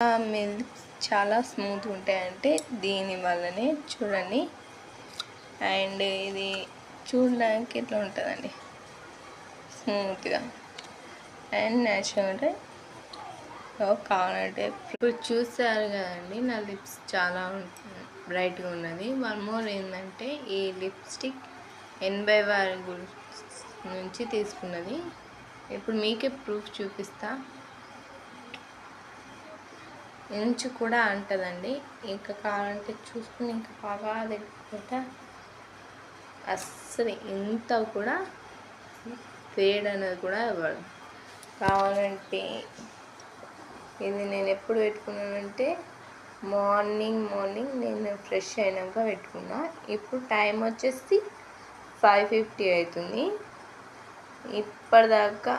Milk చాలా smooth ఉంటాయంటే దీని వల్లనే చూడండి. అండ్ ఇది చూడడానికి ఇట్లా ఉంటుందండి, స్మూత్గా అండ్ న్యాచురల్ ఉంటాయి. కావాలంటే ఇప్పుడు చూసారు కదండి, నా లిప్స్ చాలా బ్రైట్గా ఉన్నది. వన్ మోర్ ఏంటంటే ఈ లిప్స్టిక్ 80 వారి నుంచి తీసుకున్నది. ఇప్పుడు మీకే ప్రూఫ్ చూపిస్తా. ఇంచు కూడా అంటదండి. ఇంకా కావాలంటే చూసుకుని ఇంకా బాగా దగ్గర అస్సలు ఇంత కూడా ఫేడ్ అనేది కూడా ఇవ్వదు. కావాలంటే ఇది నేను ఎప్పుడు పెట్టుకున్నానంటే మార్నింగ్ నేను ఫ్రెష్ అయినాక పెట్టుకున్నా. ఇప్పుడు టైం వచ్చేసి 5:50 అవుతుంది. ఇప్పటిదాకా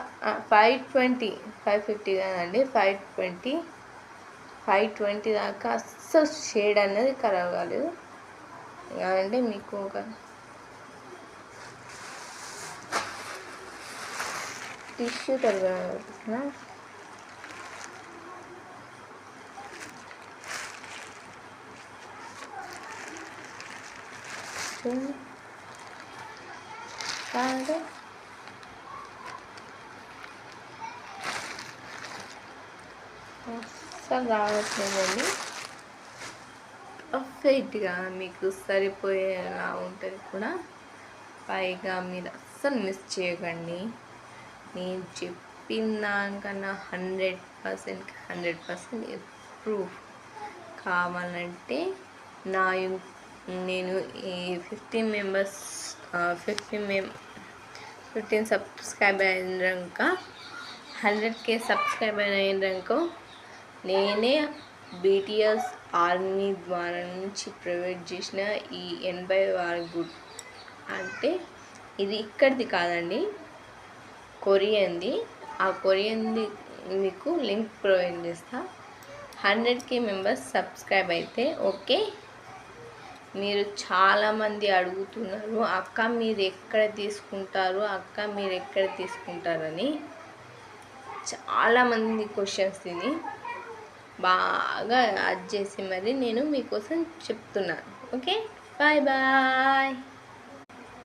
5:50 కాదండి, 5:20 దాకా అస్సలు షేడ్ అనేది ఖరాబ్ కాలేదు. అంటే మీకు ఒక టిష్యూ తరగనా కాదు, అస్సలు రావట్లేదండి. పర్ఫెక్ట్గా మీకు సరిపోయేలా ఉంటుంది కూడా. పైగా మీరు అస్సలు మిస్ చేయకండి. నేను చెప్పిన దానికన్నా 100% ప్రూఫ్ కావాలంటే నేను ఈ 15 సబ్స్క్రైబర్ అయినాక 100K సబ్స్క్రైబర్ అయినాక నేనే BTS ఆర్మీ ద్వారా నుంచి ప్రొవైడ్ చేసిన ఈ 80 వారి గుడ్ అంటే ఇది ఇక్కడిది కాదండి, కొరియన్ది. ఆ కొరియన్ది మీకు లింక్ ప్రొవైడ్ చేస్తా. 100K మెంబర్స్ సబ్స్క్రైబ్ అయితే ఓకే. మీరు చాలామంది అడుగుతున్నారు, అక్క మీరు ఎక్కడ తీసుకుంటారని. చాలామంది క్వశ్చన్స్ ఇది బాగా అది చేసి మరి నేను మీకోసం చెప్తున్నాను. Okay, bye.